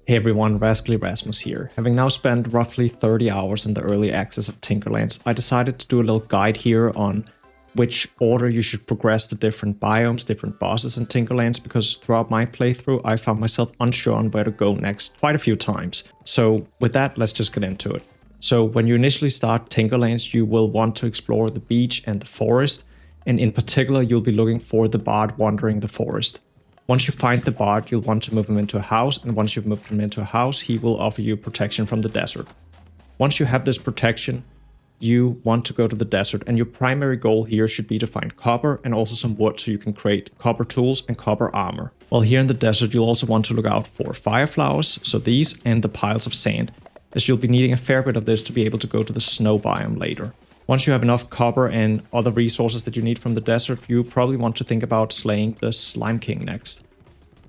Hey everyone, Rascally Rasmus here. Having now spent roughly 30 hours in the early access of Tinkerlands, I decided to do a little guide here on which order you should progress the different biomes, different bosses in Tinkerlands, because throughout my playthrough I found myself unsure on where to go next quite a few times. So with that, let's just get into it. So when you initially start Tinkerlands, you will want to explore the beach and the forest, and in particular you'll be looking for the bard wandering the forest. Once you find the bard, you'll want to move him into a house, and once you've moved him into a house, he will offer you protection from the desert. Once you have this protection, you want to go to the desert, and your primary goal here should be to find copper and also some wood so you can create copper tools and copper armor. While here in the desert, you'll also want to look out for fire flowers, so these, and the piles of sand, as you'll be needing a fair bit of this to be able to go to the Snow Biome later. Once you have enough copper and other resources that you need from the desert, you probably want to think about slaying the Slimeking next.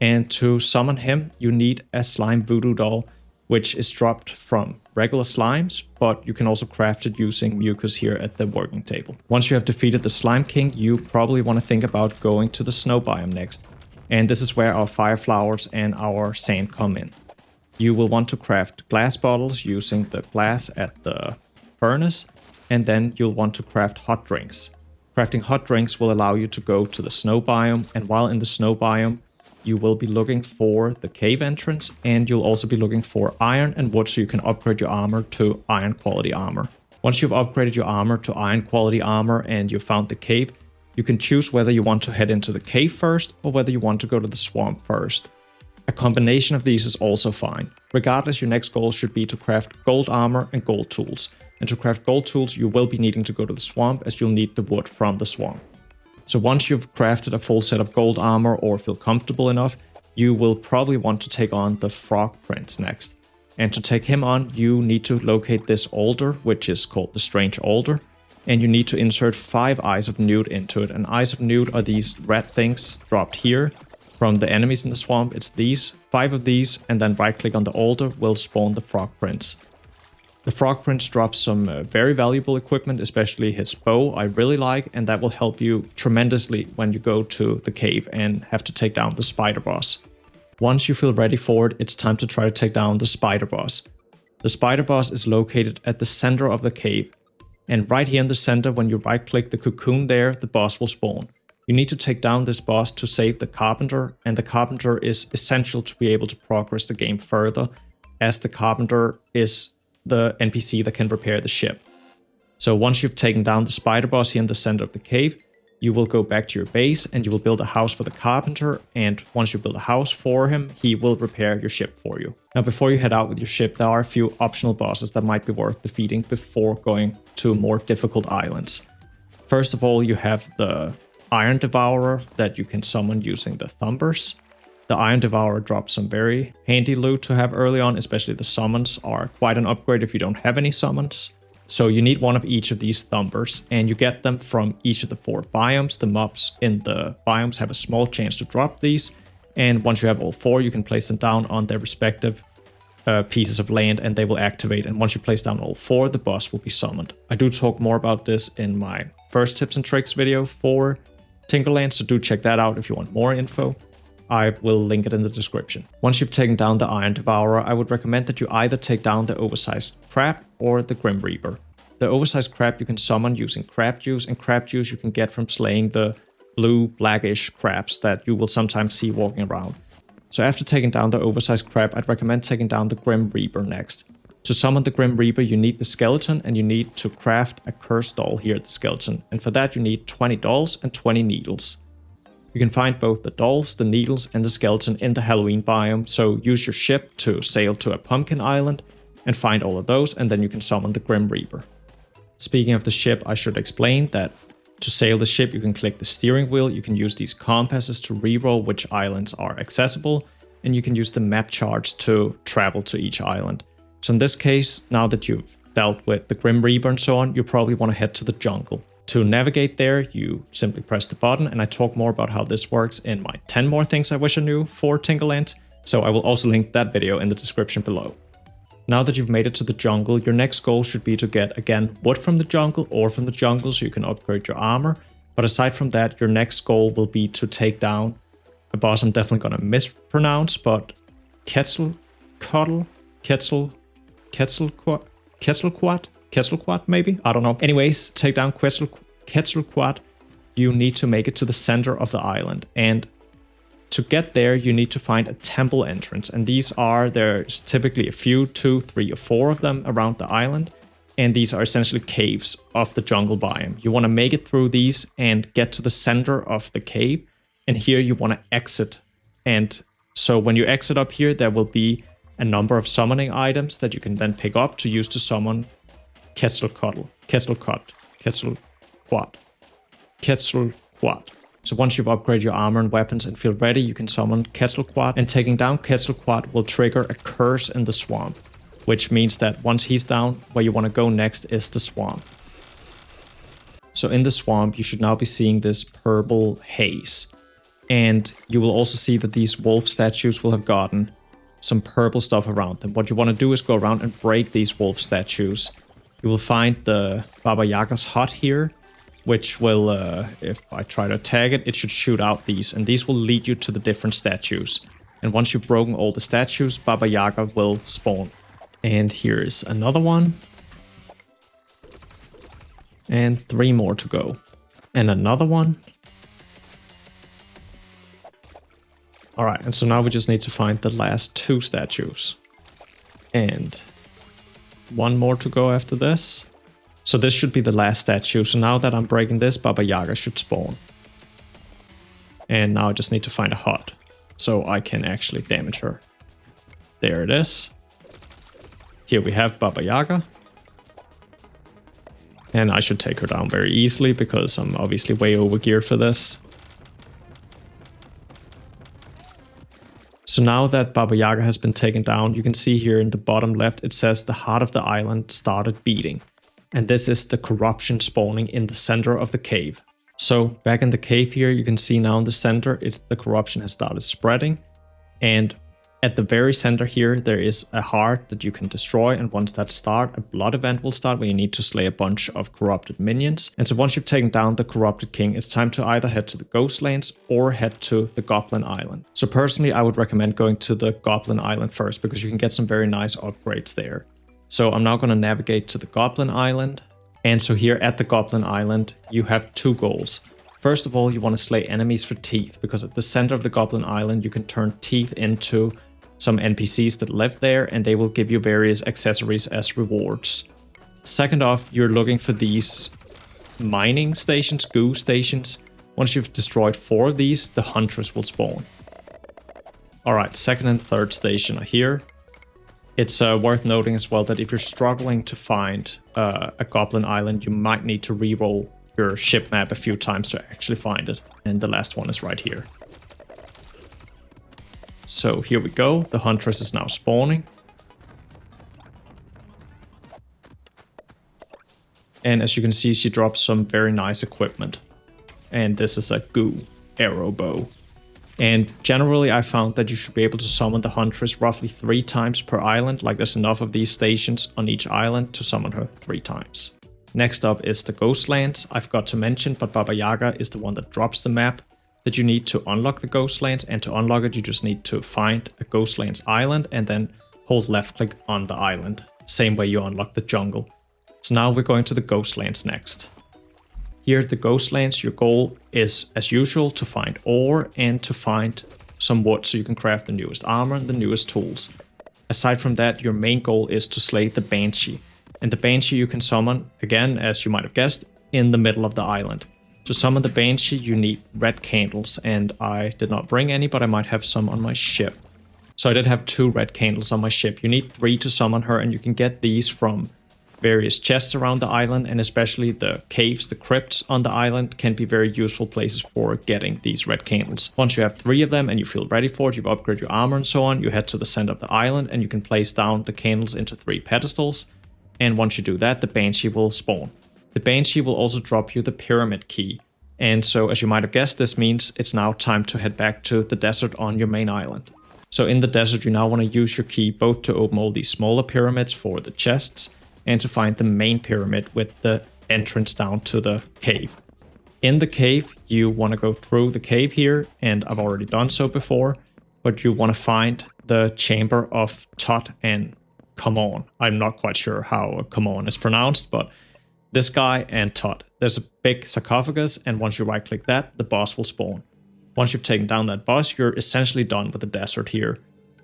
And to summon him, you need a slime voodoo doll, which is dropped from regular slimes, but you can also craft it using mucus here at the working table. Once you have defeated the Slimeking, you probably want to think about going to the Snow Biome next. And this is where our fire flowers and our sand come in. You will want to craft glass bottles using the glass at the furnace, and then you'll want to craft hot drinks. Crafting hot drinks will allow you to go to the Snow Biome, and while in the Snow Biome, you will be looking for the cave entrance, and you'll also be looking for iron and wood so you can upgrade your armor to iron quality armor. Once you've upgraded your armor to iron quality armor and you've found the cave, you can choose whether you want to head into the cave first or whether you want to go to the swamp first. A combination of these is also fine. Regardless, your next goal should be to craft gold armor and gold tools. And to craft gold tools, you will be needing to go to the swamp as you'll need the wood from the swamp. So once you've crafted a full set of gold armor or feel comfortable enough, you will probably want to take on the Frog Prince next. And to take him on, you need to locate this altar, which is called the Strange Altar. And you need to insert 5 Eyes of Newt into it. And Eyes of Newt are these red things dropped here from the enemies in the swamp. It's these, 5 of these, and then right click on the altar will spawn the Frog Prince. The Frog Prince drops some very valuable equipment, especially his bow I really like, and that will help you tremendously when you go to the cave and have to take down the spider boss. Once you feel ready for it, it's time to try to take down the spider boss. The spider boss is located at the center of the cave, and right here in the center, when you right click the cocoon there, the boss will spawn. You need to take down this boss to save the carpenter, and the carpenter is essential to be able to progress the game further, as the carpenter is the NPC that can repair the ship. So once you've taken down the spider boss here in the center of the cave, you will go back to your base and you will build a house for the carpenter, and once you build a house for him, he will repair your ship for you. Now before you head out with your ship, there are a few optional bosses that might be worth defeating before going to more difficult islands. First of all, you have the Iron Devourer that you can summon using the Thumbers. The Iron Devourer drops some very handy loot to have early on, especially the summons are quite an upgrade if you don't have any summons. So you need one of each of these Thumbers, and you get them from each of the 4 biomes. The mobs in the biomes have a small chance to drop these, and once you have all 4, you can place them down on their respective pieces of land and they will activate, and once you place down all 4, the boss will be summoned. I do talk more about this in my first tips and tricks video for Tinkerlands, so do check that out if you want more info. I will link it in the description. Once you've taken down the Iron Devourer, I would recommend that you either take down the Oversized Crab or the Grim Reaper. The Oversized Crab you can summon using crab juice, and crab juice you can get from slaying the blue, blackish crabs that you will sometimes see walking around. So after taking down the Oversized Crab, I'd recommend taking down the Grim Reaper next. To summon the Grim Reaper, you need the skeleton, and you need to craft a cursed doll here at the skeleton. And for that you need 20 dolls and 20 needles. You can find both the dolls, the needles, and the skeleton in the Halloween biome, so use your ship to sail to a pumpkin island and find all of those, and then you can summon the Grim Reaper. Speaking of the ship, I should explain that to sail the ship you can click the steering wheel, you can use these compasses to reroll which islands are accessible, and you can use the map charts to travel to each island. So in this case, now that you've dealt with the Grim Reaper and so on, you probably want to head to the jungle. To navigate there, you simply press the button, and I talk more about how this works in my 10 more things I wish I knew for Tinkerlands, so I will also link that video in the description below. Now that you've made it to the jungle, your next goal should be to get, again, wood from the jungle or from the jungle so you can upgrade your armor, but aside from that, your next goal will be to take down a boss I'm definitely gonna mispronounce, but Quetzalcoatl, maybe? I don't know. Anyways, take down Quetzalcoatl. You need to make it to the center of the island. And to get there, you need to find a temple entrance. And there's typically a few, 2, 3, or 4 of them around the island. And these are essentially caves of the jungle biome. You want to make it through these and get to the center of the cave. And here you want to exit. And so when you exit up here, there will be a number of summoning items that you can then pick up to use to summon Quetzalcoatl. So once you've upgraded your armor and weapons and feel ready, you can summon Quetzalcoatl. And taking down Quetzalcoatl will trigger a curse in the swamp, which means that once he's down, where you want to go next is the swamp. So in the swamp, you should now be seeing this purple haze. And you will also see that these wolf statues will have gotten some purple stuff around them. What you want to do is go around and break these wolf statues. You will find the Baba Yaga's hut here, which will, if I try to tag it, it should shoot out these. And these will lead you to the different statues. And once you've broken all the statues, Baba Yaga will spawn. And here is another one. And 3 more to go. And another one. Alright, and so now we just need to find the last 2 statues. And 1 more to go after this. So this should be the last statue. So now that I'm breaking this, Baba Yaga should spawn. And now I just need to find a hut, so I can actually damage her. There it is. Here we have Baba Yaga. And I should take her down very easily because I'm obviously way overgeared for this. So now that Baba Yaga has been taken down, you can see here in the bottom left, it says the heart of the island started beating. And this is the corruption spawning in the center of the cave. So back in the cave here, you can see now in the center, the corruption has started spreading. And at the very center here, there is a heart that you can destroy. And once that starts, a blood event will start where you need to slay a bunch of corrupted minions. And so once you've taken down the corrupted king, it's time to either head to the Ghostlands or head to the Goblin Island. So personally, I would recommend going to the Goblin Island first because you can get some very nice upgrades there. So I'm now going to navigate to the Goblin Island. And so here at the Goblin Island, you have 2 goals. First of all, you want to slay enemies for teeth, because at the center of the Goblin Island, you can turn teeth into some NPCs that live there, and they will give you various accessories as rewards. Second off, you're looking for these mining stations, goo stations. Once you've destroyed 4 of these, the Huntress will spawn. Alright, second and third station are here. It's worth noting as well that if you're struggling to find a Goblin Island, you might need to reroll your ship map a few times to actually find it. And the last one is right here. So here we go. The Huntress is now spawning. And as you can see, she drops some very nice equipment. And this is a goo arrow bow. And generally, I found that you should be able to summon the Huntress roughly 3 times per island. Like there's enough of these stations on each island to summon her 3 times. Next up is the Ghostlands. I forgot to mention, but Baba Yaga is the one that drops the map that you need to unlock the Ghostlands. And to unlock it, you just need to find a Ghostlands island and then hold left click on the island. Same way you unlock the jungle. So now we're going to the Ghostlands next. Here at the Ghostlands, your goal is, as usual, to find ore and to find some wood so you can craft the newest armor and the newest tools. Aside from that, your main goal is to slay the Banshee. And the Banshee you can summon, again, as you might have guessed, in the middle of the island. To summon the Banshee, you need red candles, and I did not bring any, but I might have some on my ship. So I did have 2 red candles on my ship. You need 3 to summon her, and you can get these from various chests around the island, and especially the caves, the crypts on the island can be very useful places for getting these red candles. Once you have 3 of them and you feel ready for it, you've upgraded your armor and so on, you head to the center of the island and you can place down the candles into 3 pedestals. And once you do that, the Banshee will spawn. The Banshee will also drop you the pyramid key. And so, as you might have guessed, this means it's now time to head back to the desert on your main island. So in the desert, you now want to use your key both to open all these smaller pyramids for the chests and to find the main pyramid with the entrance down to the cave. In the cave, you want to go through the cave here, and I've already done so before, but you want to find the chamber of Tut and Come On. I'm not quite sure how Come On is pronounced, but this guy and Tut. There's a big sarcophagus, and once you right click that, the boss will spawn. Once you've taken down that boss, you're essentially done with the desert here.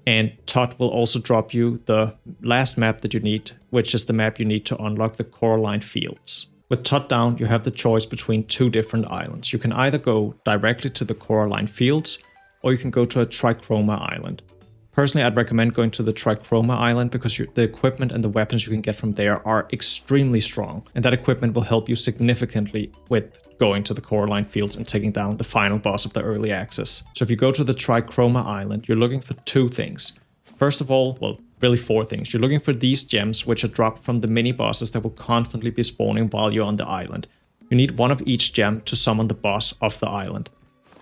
And Tut will also drop you the last map that you need, which is the map you need to unlock the Coraline Fields. With Tut down, you have the choice between two different islands. You can either go directly to the Coraline Fields, or you can go to a Trichroma island. Personally, I'd recommend going to the Trichroma island because the equipment and the weapons you can get from there are extremely strong, and that equipment will help you significantly with going to the Coraline Fields and taking down the final boss of the early access. So if you go to the Trichroma island, you're looking for two things. First of all, well, really four things. You're looking for these gems, which are dropped from the mini bosses that will constantly be spawning while you're on the island. You need one of each gem to summon the boss of the island.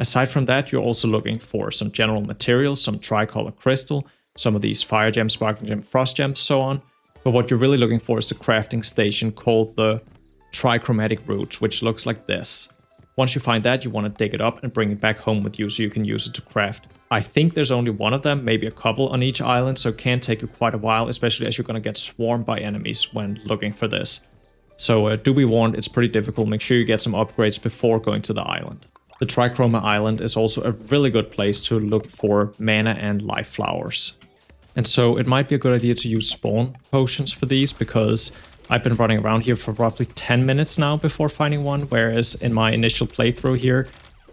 Aside from that, you're also looking for some general materials, some tricolor crystal, some of these fire gems, sparkling gem, frost gems, so on. But what you're really looking for is the crafting station called the trichromatic root, which looks like this. Once you find that, you want to dig it up and bring it back home with you so you can use it to craft. I think there's only one of them, maybe a couple on each island, so it can take you quite a while, especially as you're going to get swarmed by enemies when looking for this. So do be warned, it's pretty difficult. Make sure you get some upgrades before going to the island. The Trichroma Island is also a really good place to look for mana and life flowers. And so it might be a good idea to use spawn potions for these, because I've been running around here for roughly 10 minutes now before finding one, whereas in my initial playthrough here,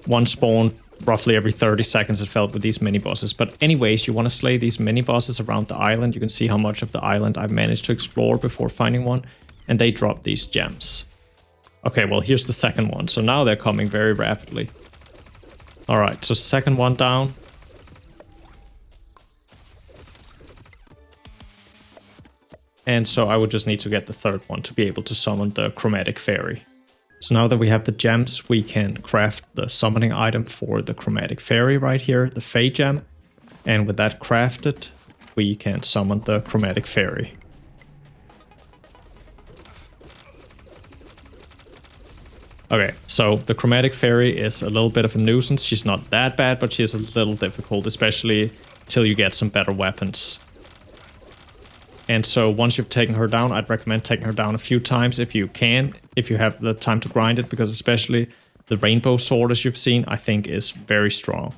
one spawned roughly every 30 seconds it felt with these mini bosses. But anyways, you want to slay these mini bosses around the island. You can see how much of the island I've managed to explore before finding one, and they drop these gems. Okay, well, here's the second one. So now they're coming very rapidly. All right, so second one down. And so I would just need to get the third one to be able to summon the chromatic fairy. So now that we have the gems, we can craft the summoning item for the chromatic fairy right here, the Fey gem. And with that crafted, we can summon the chromatic fairy. Okay, so the chromatic fairy is a little bit of a nuisance. She's not that bad, but she is a little difficult, especially till you get some better weapons. And so once you've taken her down, I'd recommend taking her down a few times if you can, if you have the time to grind it, because especially the rainbow sword, as you've seen, I think is very strong.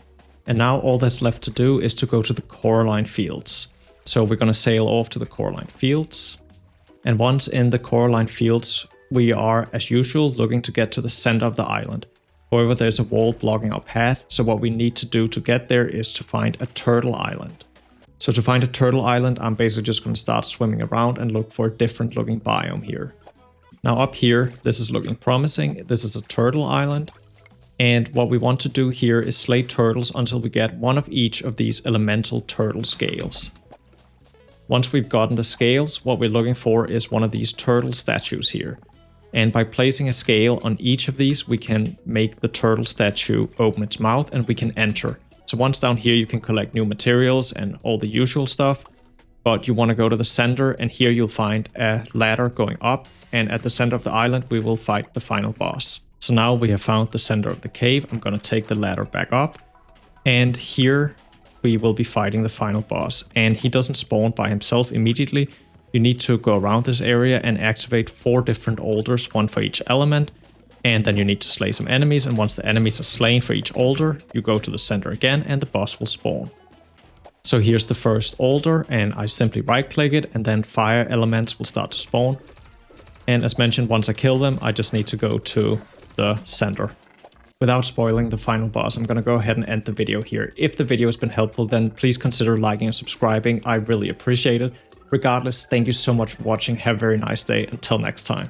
And now all that's left to do is to go to the Coraline Fields. So we're going to sail off to the Coraline Fields. And once in the Coraline Fields, we are, as usual, looking to get to the center of the island. However, there's a wall blocking our path, so what we need to do to get there is to find a turtle island. So to find a turtle island, I'm basically just going to start swimming around and look for a different looking biome here. Now up here, this is looking promising. This is a turtle island. And what we want to do here is slay turtles until we get one of each of these elemental turtle scales. Once we've gotten the scales, what we're looking for is one of these turtle statues here. And by placing a scale on each of these, we can make the turtle statue open its mouth and we can enter. So once down here, you can collect new materials and all the usual stuff. But you want to go to the center, and here you'll find a ladder going up. And at the center of the island, we will fight the final boss. So now we have found the center of the cave. I'm going to take the ladder back up. And here we will be fighting the final boss. And he doesn't spawn by himself immediately. You need to go around this area and activate 4 different altars, one for each element. And then you need to slay some enemies, and once the enemies are slain for each altar, you go to the center again and the boss will spawn. So here's the first altar, and I simply right click it, and then fire elements will start to spawn. And as mentioned, once I kill them, I just need to go to the center. Without spoiling the final boss, I'm gonna go ahead and end the video here. If the video has been helpful, then please consider liking and subscribing. I really appreciate it. Regardless, thank you so much for watching. Have a very nice day. Until next time.